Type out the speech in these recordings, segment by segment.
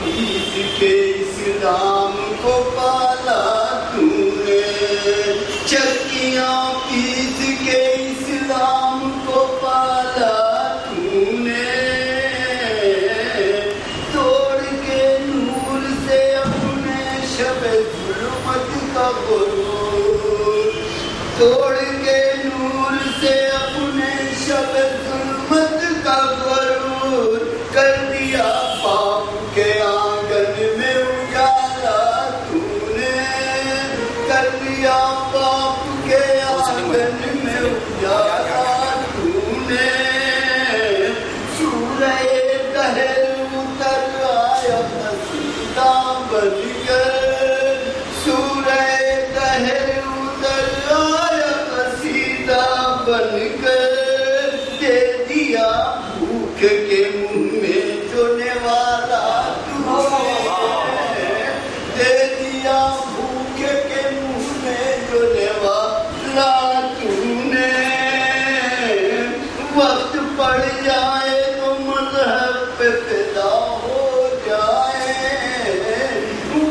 پیس کے اسلام کو پالا تو نے، چکیاں پیس کے اسلام کو پالا تو نے، توڑ کے نور سے اپنے شب ظلمت کا غرور، توڑ کے نور سے اپنے شب ظلمت کا غرور، کر دیا باپ کے آنگن میں اجالا تو نے، کر دیا باپ کے آنگن میں اجالا تو نے، سورہ دہر اتر آیا قصیدہ بن کر، سورہ دہر اتر آیا قصیدہ بن کر، دے دیا بھوک کے منہ میں جو نوالا تو نے، دے دیا بھوک کے منہ میں جو نوالا تو نے، وقت پڑ جائے تو مذہب پہ فدا ہو جائے،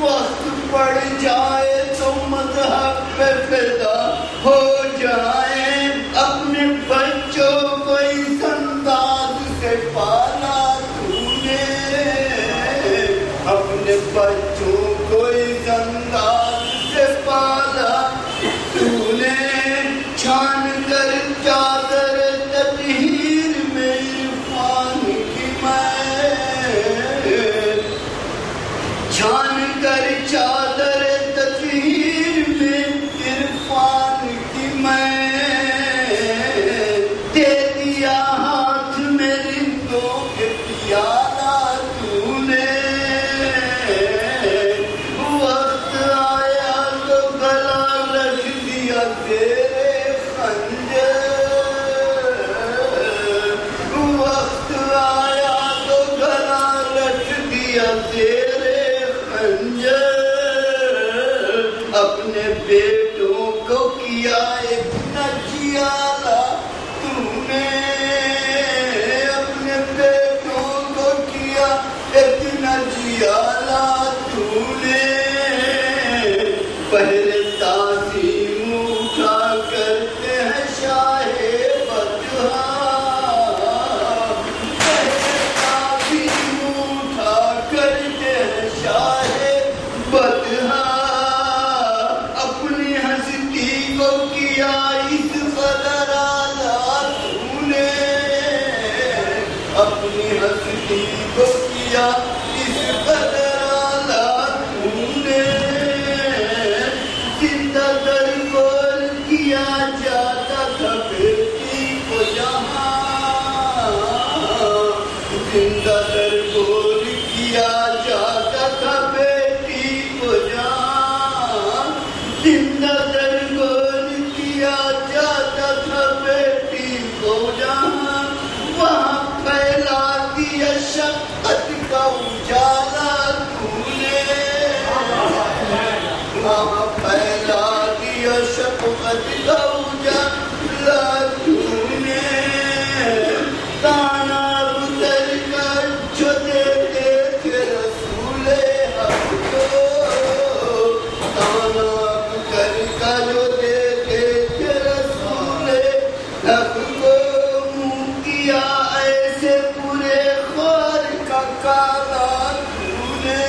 وقت پڑ جائے تو مذہب پہ فدا ہو جائے، اپنے بچوں کو اس انداز سے پالا تو نے، اپنے بچوں کو اس انداز سے پالا تو نے، چھان کر چادر تطہیر میں عرفان کی میں، چھان کر چادر تطہیر میں عرفان کی میں، دے دیا ہاتھ میں رندوں کے پیالہ تو نے، وقت آیا تو گلا رکھ دیا تیرے خنجر، وقت آیا تو گلا رکھ دیا تیرے خنجر، اپنے بیٹوں کو کیا ایک نچیالا تو نے، اپنے بیٹوں کو کیا ایک نچیالا تو نے، پہلے تعظیم اٹھا کرتے ہیں شاہ بدھا، پہلے تعظیم اٹھا کرتے ہیں شاہ بدھا، اپنی ہستی کو کیا اس قدر اعلیٰ تو نے، اپنی ہستی کو کیا اس قدر اعلیٰ تو نے، زندہ درگور کیا جاتا تھا بیٹی کو یہاں، زندہ درگور کیا جاتا تھا بیٹی کو یہاں، زندہ درگور کیا جاتا تھا بیٹی کو جہاں، وہاں پھیلا دیا شفقت کا اجالا تو نے، وہاں پھیلا دیا شفقت کا اجالا تو نے، تانا اتر کر جو دیتے تھے رسول حق کو، تانا اتر کر جو دیتے تھے رسول حق کو، منہ کیا ایسے برے خوار کا کالا تو نے،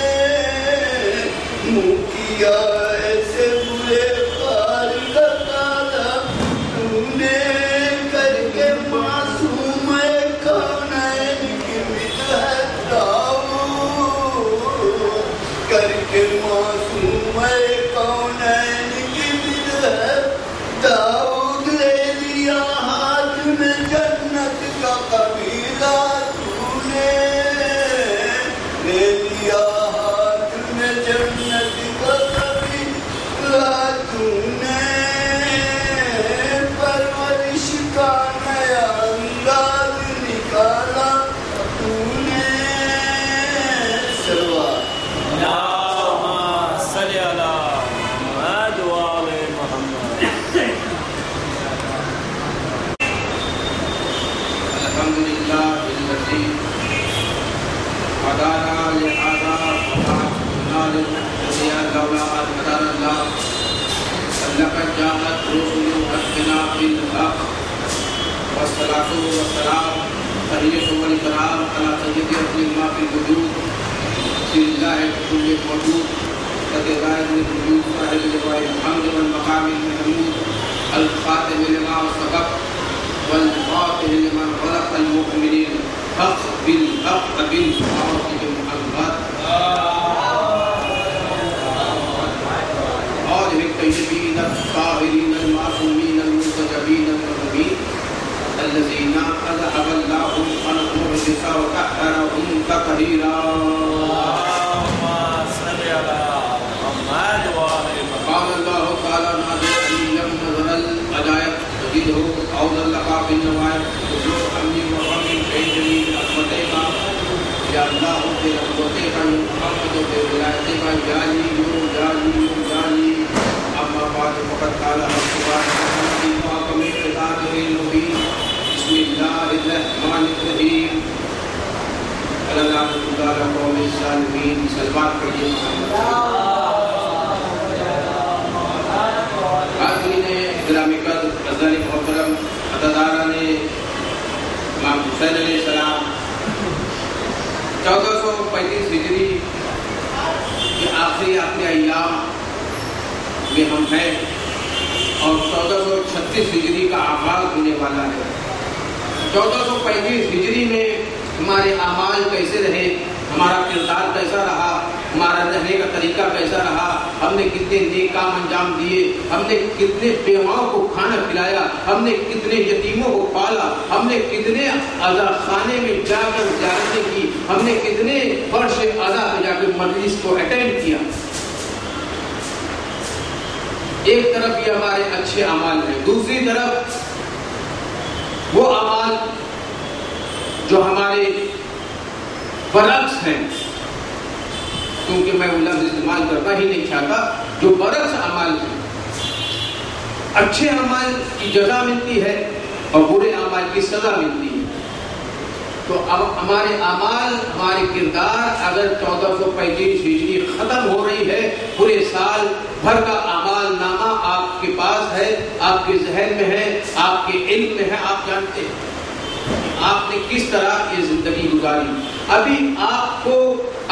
منہ کیا ایسے برے خوار کا کالا تو نے، کر کے معصوم کونین کی مدحت داؤد، کر کے معصوم کونین کی مدحت داؤد، لے لیا ہاتھ میں جنت کا قبیلہ تو نے، لے لیا ہاتھ میں جنت کا قبیلہ تو نے، پرورش کا نیا انداز نکالا تو نے، سلوات اللہم صلی علی محمد و آل محمد۔ الحمدللہ الذی هدانا لهذا يا لولا أن هدانا الله لقد جاءت رسل ربنا بالحق والصلاة والسلام تحية والإكرام على سيد رسول ما في الوجود سيد الله كل موجود كتبائر الوجود صاحب لواء الحمد والمقام المحمود الخاتم لما سبق والفاتح لمن خلق المؤمنين حق بالحق بالحق محمد آله الطيبين الطاهرين المعصومين المنتجبين المرحومين الذين أذهب الله عنهم الرجس وطهرهم تطهيرا اللهم صل على محمد وآل محمد. قال الله تعالى ناظرا لم نظر العجائب تجده أعوذ لك بالنوائب وجوه أمني وغمي في جميع أخوتيك يا الله في رحمتك يا محمد في ولايتك جالي جالي أما بعد فقد قال سبحانه في محكم كتابه المبين بسم الله الرحمن الرحيم ولا نعبد الله قوم الظالمين سلمان پڑھیے حاضرین گرامی قدر ازلی محترم عزاداران امام حسین علیہ السلام 1435 ہجری کے آخری ایام میں ہم ہیں اور 1436 ہجری کا آغاز ہونے والا ہے. 1435 ہجری میں ہمارے اعمال کیسے رہے, ہمارا کردار کیسا رہا, ہمارا رہنے کا طریقہ کیسا رہا, ہم نے کتنے نیک کام انجام دیے, ہم نے کتنے بیواؤں کو کھانا کھلایا, ہم نے کتنے یتیموں کو پالا, ہم نے کتنے عزا خانے میں جا کر زیارتیں کی, ہم نے کتنے فرش عزا پہ جا کر مجلس کو اٹینڈ کیا. ایک طرف یہ ہمارے اچھے اعمال ہیں, دوسری طرف وہ اعمال جو ہمارے برعکس ہیں, کیونکہ میں وہ لفظ استعمال کرنا ہی نہیں چاہتا, جو برعکس اعمال ہیں. اچھے اعمال کی جزا ملتی ہے اور برے اعمال کی سزا ملتی ہے. تو اب ہمارے اعمال, ہمارے کردار اگر 1435 ہجری ختم ہو رہی ہے, پورے سال بھر کا اعمال نامہ آپ کے پاس ہے, آپ کے ذہن میں ہے, آپ کے علم میں ہے, آپ جانتے ہیں آپ نے کس طرح یہ زندگی گزاری. ابھی آپ کو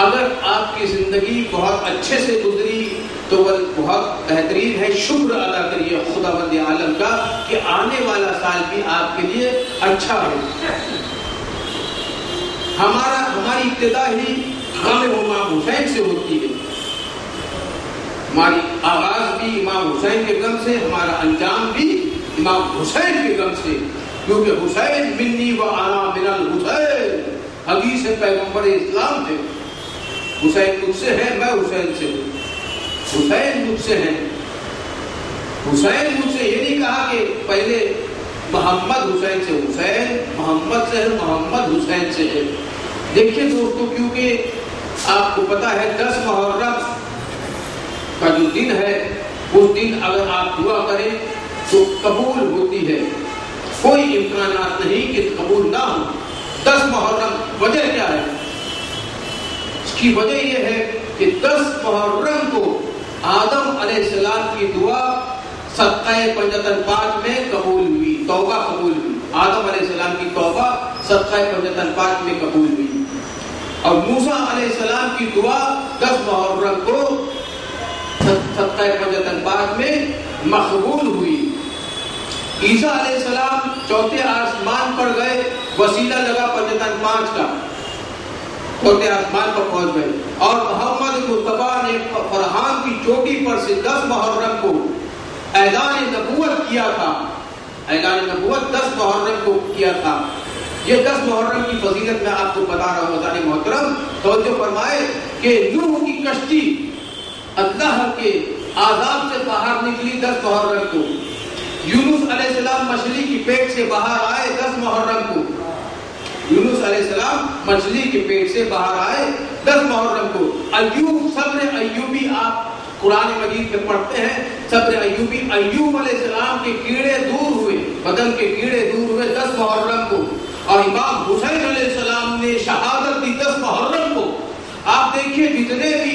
اگر آپ کی زندگی بہت اچھے سے گزری تو وہ بہت بہترین ہے, شکر ادا کریے خداوند عالم کا کہ آنے والا سال بھی آپ کے لیے اچھا ہو. ہماری ابتدا ہی غم امام حسین سے ہوتی ہے, ہماری آغاز بھی امام حسین کے غم سے, ہمارا انجام بھی امام حسین کے غم سے, کیونکہ حسین منی و انا من الحسین, حدیث پیغمبر اسلام تھے. حسین مجھ سے ہے, میں حسین سے ہوں. حسین مجھ سے ہے. حسین مجھ سے یہ نہیں کہا کہ پہلے محمد حسین سے, حسین محمد سے ہے, محمد حسین سے ہے. دیکھیے دوستو, کیونکہ آپ کو پتا ہے 10 محرم کا جو دن ہے, اس دن اگر آپ دعا کریں تو قبول ہوتی ہے, کوئی امکانات نہیں کہ قبول نہ ہو. 10 محرم وجہ کیا ہے؟ اس کی وجہ یہ ہے کہ 10 محرم کو آدم علیہ السلام کی دعا صدقہ پنجتن پاک میں قبول ہوئی, توبہ قبول ہوئی. آدم علیہ السلام کی توبہ صدقہ پنجتن پاک میں قبول ہوئی. اور موسیٰ علیہ السلام کی دعا 10 محرم کو صدقہ پنجتن پاک میں مقبول ہوئی. عیسیٰ علیہ السلام 4تھے آسمان پر گئے, وسیلہ لگا پنجتن 5 کا, 4تھے آسمان پر پہنچ گئے. اور محمد مصطفیٰ نے فرحان کی چوٹی پر سے 10 محرم کو اعلان نبوت کیا تھا. اعلان نبوت 10 محرم کو کیا تھا. یہ 10 محرم کی فضیلت میں آپ کو بتا رہا ہوں. وطن محترم توجہ فرمائے کہ نوح کی کشتی اللہ کے عذاب سے باہر نکلی 10 محرم کو. یونس علیہ السلام مچھلی کی پیٹ سے باہر آئے 10 محرم کو. یونس علیہ السلام مچھلی کے پیٹ سے باہر آئے 10 محرم کو. ایوب, صبر ایوبی آپ قرآن مجید میں پڑھتے ہیں, صبر ایوبی, ایوب علیہ السلام کے کیڑے دور ہوئے, بدن کے کیڑے دور ہوئے 10 محرم کو. اور امام حسین علیہ السلام نے شہادت دی 10 محرم کو. آپ دیکھیے جتنے بھی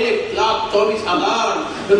1,24,000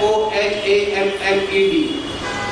MOHAMMED,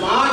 5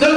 10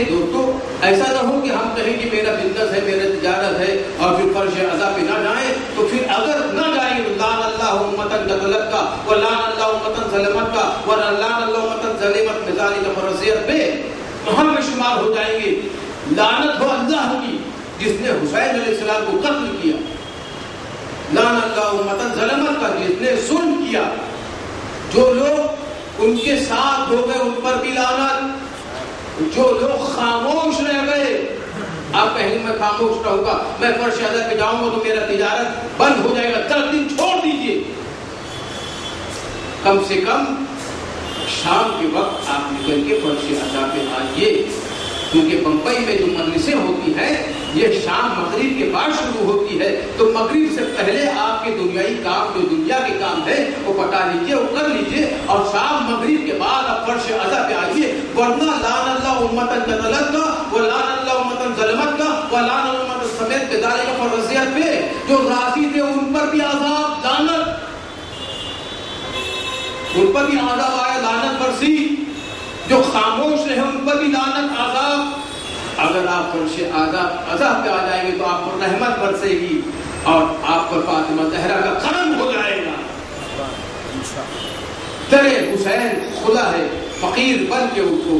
دیکھیں دوستو، ایسا نہ ہو کہ ہم کہیں کہ میرا بزنس ہے، میرا تجارت ہے، اور پھر فرش ادا پہ نہ جائیں، تو پھر اگر نہ جائیں لعن اللہ امتن قتلت کا ولعن اللہ امتن ظلمت کا ولعن اللہ امتن ظلمت بذالک فرضیت پہ تو ہم میں شمار ہو جائیں گے۔ لعنت ہو اللہ کی جس نے حسین علیہ السلام کو قتل کیا، لعن اللہ امتن ظلمت کا جس نے ظلم کیا، جو لوگ ان کے ساتھ ہو گئے ان پر بھی لعنت، جو لوگ خاموش رہ گئے۔ آپ کہیں میں خاموش رہوں گا، میں فرش ادا پہ جاؤں گا تو میرا تجارت بند ہو جائے گا، 10 دن چھوڑ دیجئے۔ کم سے کم شام کے وقت آپ نکل کے فرش ادا پہ آئیے، کیونکہ بمبئی میں جو مجلسیں ہوتی ہیں یہ شام مغرب کے بعد شروع ہوتی ہے، تو مغرب سے پہلے آپ کے دنیائی کام جو دنیا کے کام ہے وہ پٹا لیجئے، وہ کر لیجئے، اور شام مغرب کے بعد آپ فرش ادا پہ آئیے، ورنہ لعن اللہ امتن قتلت کا ولعن اللہ امتن ظلمت کا ولعن اللہ امتن سمیت بذالک فرضیت پہ جو راضی تھے ان پر بھی عذاب لعنت، ان پر بھی عذاب آیا، لعنت برسی، جو خاموش رہے ان پر بھی لعنت عذاب۔ اگر آپ فرش عذاب پہ آ جائیں گے تو آپ پر رحمت برسے گی اور آپ پر فاطمہ زہرا کا کرم ہو جائے گا۔ در حسین کھلا ہے، فقیر بن کے اٹھو،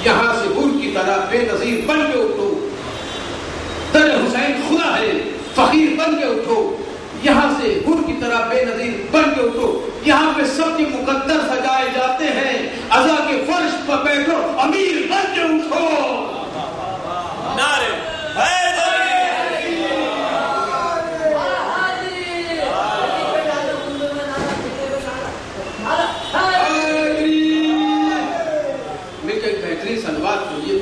یہاں سے حور کی طرح بے نظیر بن کے اٹھو۔ در حسین کھلا ہے، فقیر بن کے اٹھو، یہاں سے حور کی طرح بے نظیر بن کے اٹھو۔ یہاں پہ سب کے مقدر سجائے جاتے ہیں، عزا کے فرش پر بیٹھو، امیر بن کے اٹھو۔ نعرے بہترین سلوات کریے۔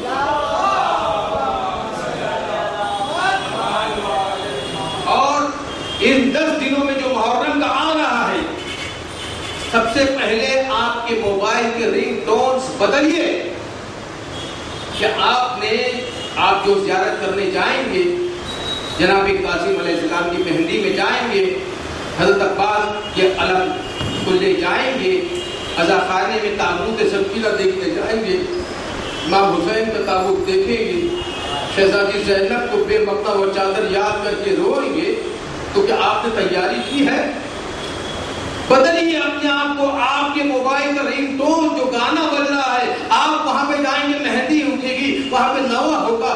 اور ان 10 دنوں میں جو محرم کا آ رہا ہے، سب سے پہلے آپ کے موبائل کے رنگ ٹونز بدلیے کہ آپ جو زیارت کرنے جائیں گے، جناب قاسم علیہ السلام کی مہندی میں جائیں گے، حضرت عباس کے علم کو لے جائیں گے، عزا خانے میں تابوت شکیلہ دیکھنے جائیں گے، امام حسین کا تابوت دیکھیں گے، شہزادی زینب کو بے مقطع و چادر یاد کر کے روئیں گے، تو کیا آپ نے تیاری کی ہے؟ بدلیے اپنے آپ کو۔ آپ کے موبائل کا رنگ ٹون جو گانا بج رہا ہے، آپ وہاں پہ جائیں گے، مہندی اٹھے گی، وہاں پہ نوحہ ہوگا،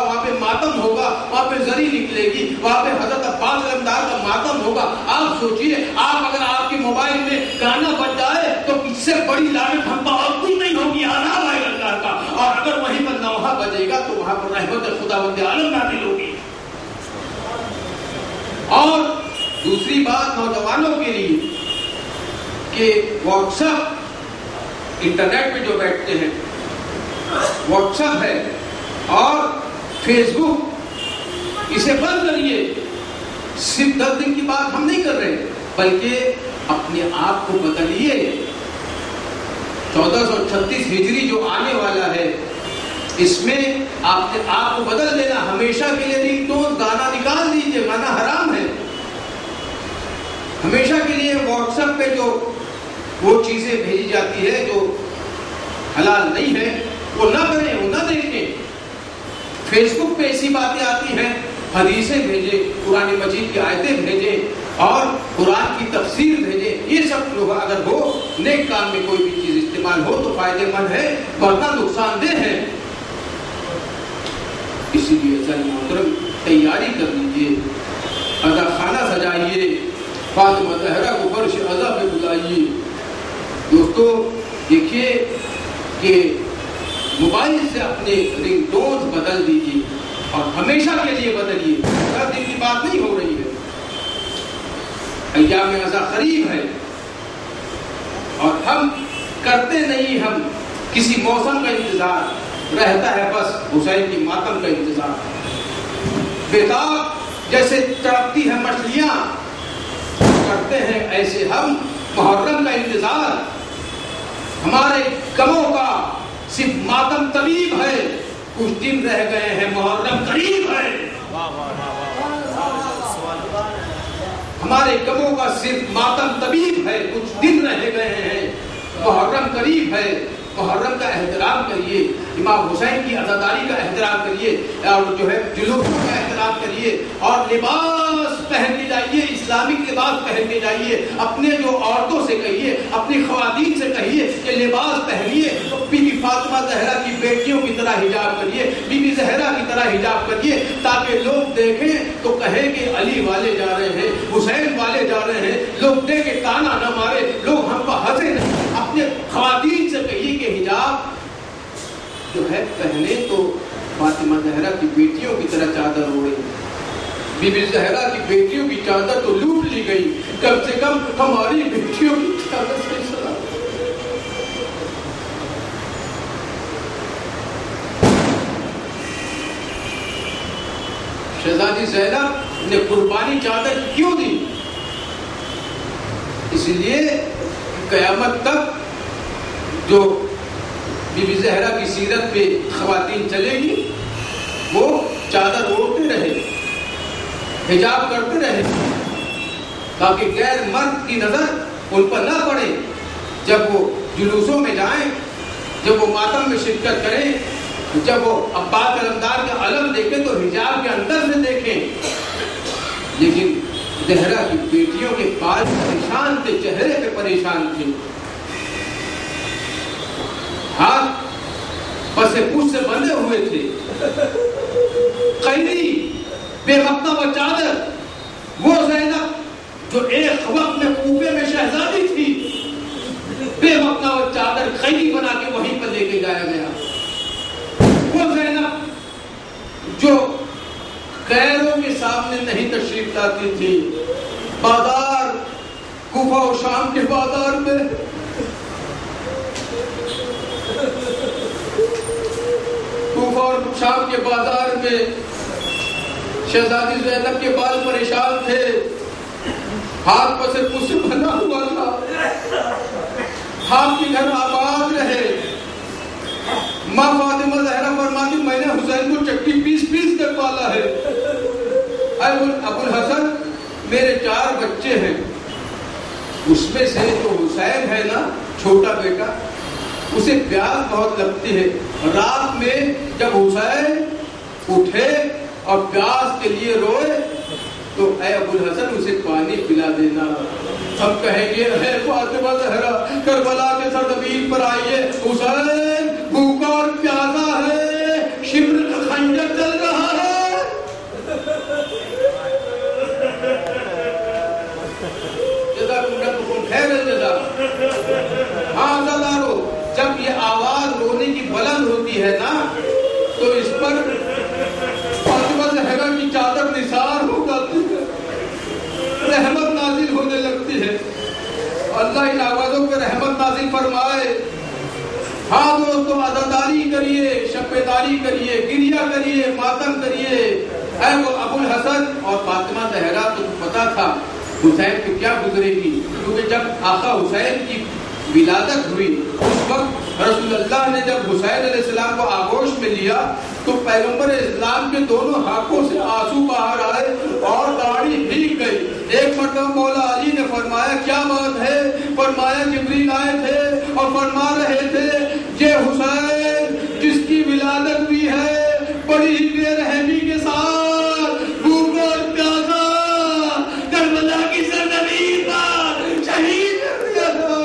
وہاں پہ ماتم ہوگا، وہاں پہ زری نکلے گی، وہاں پہ حضرت عباس علمدار کا ماتم ہوگا۔ آپ سوچئے، اگر آپ کے موبائل میں گانا بج جائے تو اس سے بڑی لعنت ہم پر اور کوئی نہیں ہوگی، عذاب آئے گا اللہ کا۔ اور اگر وہیں پر نوحہ بجے گا تو وہاں پر رحمت خداوند عالم نازل ہوگی۔ اور دوسری بات نوجوانوں کے لیے کہ واٹس ایپ، انٹرنیٹ پہ جو بیٹھتے ہیں، واٹس ایپ ہے اور فیس بک، اسے بند کریے۔ صرف 10 دن کی بات ہم نہیں کر رہے، بلکہ اپنے آپ کو بدلیے۔ 1436 ہجری جو آنے والا ہے، اس میں آپ نے آپ کو بدل دینا، ہمیشہ کے لیے رنگ ٹون گانا نکال دیجئے، گانا حرام ہے۔ ہمیشہ کے لیے واٹس ایپ پہ جو وہ چیزیں بھیجی جاتی ہے جو حلال نہیں ہے وہ نہ کریں، وہ نہ دیکھیں۔ فیس بک پہ ایسی باتیں آتی ہیں، حدیثیں بھیجیں، قرآن مجید کی آیتیں بھیجیں اور قرآن کی تفسیر بھیجیں۔ یہ سب لوگ اگر ہو، نیک کام میں کوئی بھی چیز استعمال ہو تو فائدے مند ہے، ورنہ نقصان دہ ہے۔ اسی لیے عزیز محترم تیاری کر لیجیے، عزا خانہ سجائیے، فاطمہ زہرا کو فرش عزا پہ بلائیے۔ دوستو دیکھیے کہ موبائل سے اپنے رنگ ٹونز بدل دیجیے اور ہمیشہ کے لیے بدلیے۔ 10 دن کی بات نہیں ہو رہی ہے، ایام عزا قریب ہے اور ہم کرتے نہیں، ہم کسی موسم کا انتظار رہتا ہے، بس حسین کی ماتم کا انتظار۔ بےتاب جیسے تڑپتی ہیں مچھلیاں کرتے ہیں، ایسے ہم محرم کا انتظار۔ ہمارے غموں کا صرف ماتم طبیب ہے، کچھ دن رہ گئے ہیں، محرم قریب ہے۔ ہمارے غموں کا صرف ماتم طبیب ہے، کچھ دن رہ گئے ہیں، محرم قریب ہے۔ محرم کا احترام کریے، امام حسین کی عزاداری کا احترام کریے اور جو ہے جلوسوں کا احترام کریے اور لباس پہن کے جائیے، اسلامک لباس پہن کے جائیے. اپنے جو عورتوں سے کہیے، اپنی خواتین سے کہیے کہ لباس پہنیے، بی بی فاطمہ زہرا کی بیٹیوں کی طرح حجاب کریے، بی بی زہرا کی طرح حجاب کریے، تاکہ لوگ دیکھیں تو کہیں کہ علی والے جا رہے ہیں، حسین والے جا رہے ہیں، لوگ دیکھے تانا نہ مارے، لوگ ہم کو ہنسے نہیں. اپنے خواتین سے کہیے کہ حجاب جو ہے پہنے تو فاطمہ زہرا کی بیٹیوں کی طرح چادر اوڑے. بی بی زہرا کی بیٹیوں کی چادر تو لوٹ لی گئی، کم سے کم ہماری بیٹیوں کی چادر سے سلام. شہزادی زینب نے قربانی چادر کیوں دی؟ اس لیے قیامت تک جو بی بی زہرا کی سیرت پہ خواتین چلے گی وہ چادر اوڑھتے رہے، حجاب کرتے رہے، تاکہ غیر مرد کی نظر ان پر نہ پڑے. جب وہ جلوسوں میں جائیں، جب وہ ماتم میں شرکت کریں، جب وہ عباس علمدار کا علم دیکھیں تو حجاب کے اندر سے دیکھیں. لیکن زہرا کی بیٹیوں کے بال پریشان تھے، چہرے پہ پریشان تھے، ہاتھ پس پوچھ سے بندھے ہوئے تھے. قیدی بے مقتب چادر، وہ زینب جو ایک وقت میں کوفے میں شہزادی تھی، بے مقتب چادر قیدی بنا کے وہیں پر لے کے جایا گیا. وہ زینب جو غیروں کے سامنے نہیں تشریف لاتی تھی، بازار کوفہ و شام کے بازار میں کوفہ اور شام کے بازار میں شہزادی زینب کے بال پریشان تھے، ہاتھ پسے پوچھ سے بنا ہوا تھا. آپ کے گھر آباد رہے. ماں فاطمہ زہرا فرماتی میں نے حسین کو چکی پیس پیس کر پالا ہے. ابو الحسن میرے 4 بچے ہیں، اس میں سے جو حسین ہے نا چھوٹا بیٹا، اسے پیاس بہت لگتی ہے. رات میں جب حسین اٹھے اور پیاس کے لیے روئے تو اے ابو الحسن اسے پانی پلا دینا. ہم کہیں گے اے فاطمہ زہرا کربلا کے سرزمین پر آئیے، حسین بھوکا اور پیاسا ہے، شمر کا خنجر چل رہا ہے. جزاکم خیر الجزا. ہاں زدارو، جب یہ آواز رونے کی بلند ہوتی ہے نا تو اس پر فاطمہ زہرا کی چادر نثار ہو جاتی ہے، رحمت نازل ہونے لگتی ہے. اللہ ان آوازوں پہ رحمت نازل فرمائے. ہاں دوستو، عزاداری کریے، شبیداری کریے، گریہ کریے، ماتم کریے. اے وہ ابو الحسن اور فاطمہ زہرا تو پتا تھا حسین پہ کیا گزرے گی، کیونکہ جب آقا حسین کی ولادت ہوئی اس وقت رسول اللہ نے جب حسین علیہ السلام کو آغوش میں لیا تو پیغمبر اسلام کے دونوں ہاتھوں سے آنسو باہر آئے اور داڑھی بھیگ گئی. ایک مرتبہ مولا علی نے فرمایا کیا بات ہے؟ فرمایا جبریل آئے تھے اور فرما رہے تھے یہ حسین جس کی ولادت ہوئی ہے بڑی ہی بے رحمی کے ساتھ بھوکا اور پیاسا کربلا کی سرزمین پر شہید کر دیا تھا.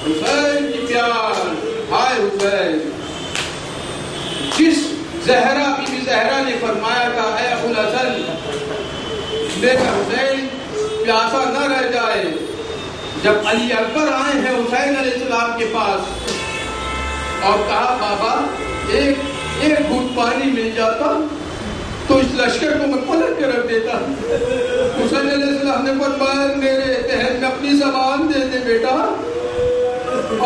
حسین کی پیار، ہائے حسین. جس زہرا بی بی زہرا نے فرمایا تھا اے ابو الحسن میرا حسین پیاسا نہ رہ جائے، جب علی اکبر آئے ہیں حسین علیہ السلام کے پاس اور کہا بابا ایک گھوٹ پانی مل جاتا تو اس لشکر کو میں پلٹ کے رکھ دیتا. حسین علیہ السلام نے فرمایا میرے ذہن میں اپنی زبان دے دے بیٹا.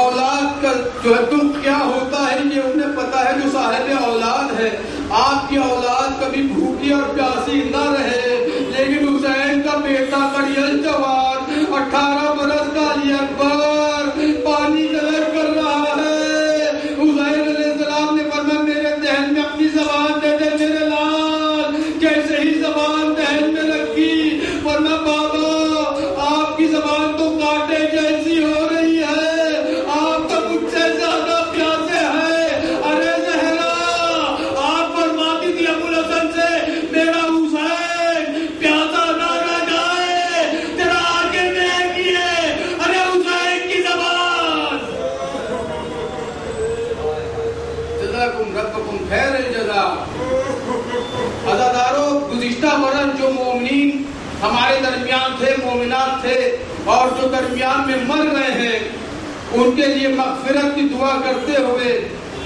اولاد کا جو ہے دکھ کیا ہوتا ہے یہ انہیں پتا ہے جو صاحب اولاد ہے. آپ کی اولاد کبھی بھوکی اور پیاسی نہ رہے، لیکن حسین کا بیٹا کڑیل جوان 18 برس کا علی اکبر پانی طلب کر رہا ہے. حسین علیہ السلام نے فرمایا میرے ذہن میں اپنی زبان دے دے میرے لال. جیسے ہی زبان ذہن میں رکھی ورنہ بابا آپ کی زبان تو کاٹے جیسی برس جو مومنین ہمارے درمیان تھے، مومنات تھے، اور جو درمیان میں مر گئے ہیں، ان کے لیے مغفرت کی دعا کرتے ہوئے،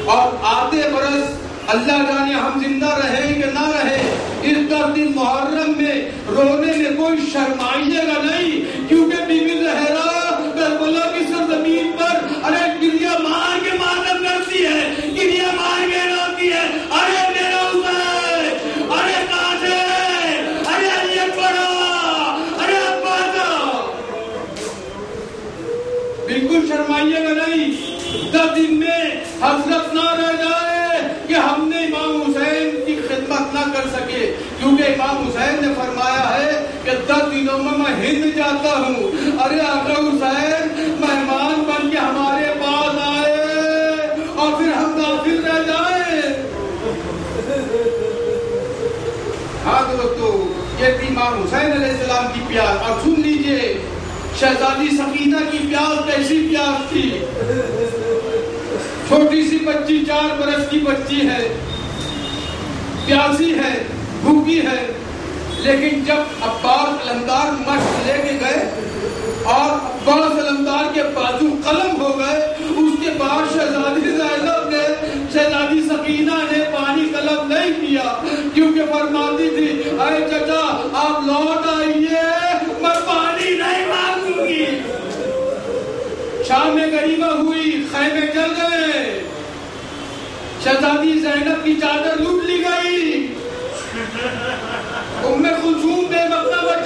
اور آتے برس اللہ جانے ہم زندہ رہیں کہ نہ رہیں، اس 10 دن محرم میں رونے میں کوئی شرمائیے گا نہیں، کیونکہ بی بی زہرا کربلا کی سرزمین پر ارے گریہ مار کے ماتم کرتی ہے، گریہ مار کے روتی ہے، ارے میرا حسین، ارے قاسم، ارے علی اکبر، ارے عباس، بالکل شرمائیے گا نہیں۔ 10 دن میں حسرت نہ رہ جائے کہ ہم نے امام حسین کی خدمت نہ کر سکے، کیونکہ امام حسین نے فرمایا ہے کہ 10 دنوں میں ہند جاتا ہوں۔ ارے آقا حسین مہمان بن کے ہمارے پاس آئے اور پھر ہم غافل رہ جائیں۔ ہاں دوستو، یہ تھی امام حسین علیہ السلام کی پیاس۔ اور سن لیجئے شہزادی سکینہ کی پیاس کیسی پیاس تھی۔ چھوٹی سی بچی، 4 برس کی بچی ہے، پیاسی ہے، بھوکی ہے، لیکن جب عباس علمدار مشق لے کے گئے اور عباس علمدار کے بازو قلم ہو گئے، اس کے بعد شہزادی زینب نے، شہزادی سکینہ نے پانی قلم نہیں کیا، کیونکہ فرماتی تھی اے چچا آپ لوٹ آئیے، میں پانی نہیں مانگوں گی۔ شام میں غریبہ ہوئی، خیمے جل گئے، شہزادی زینب کی چادر لوٹ لی گئی، ام کلثوم بے مقدم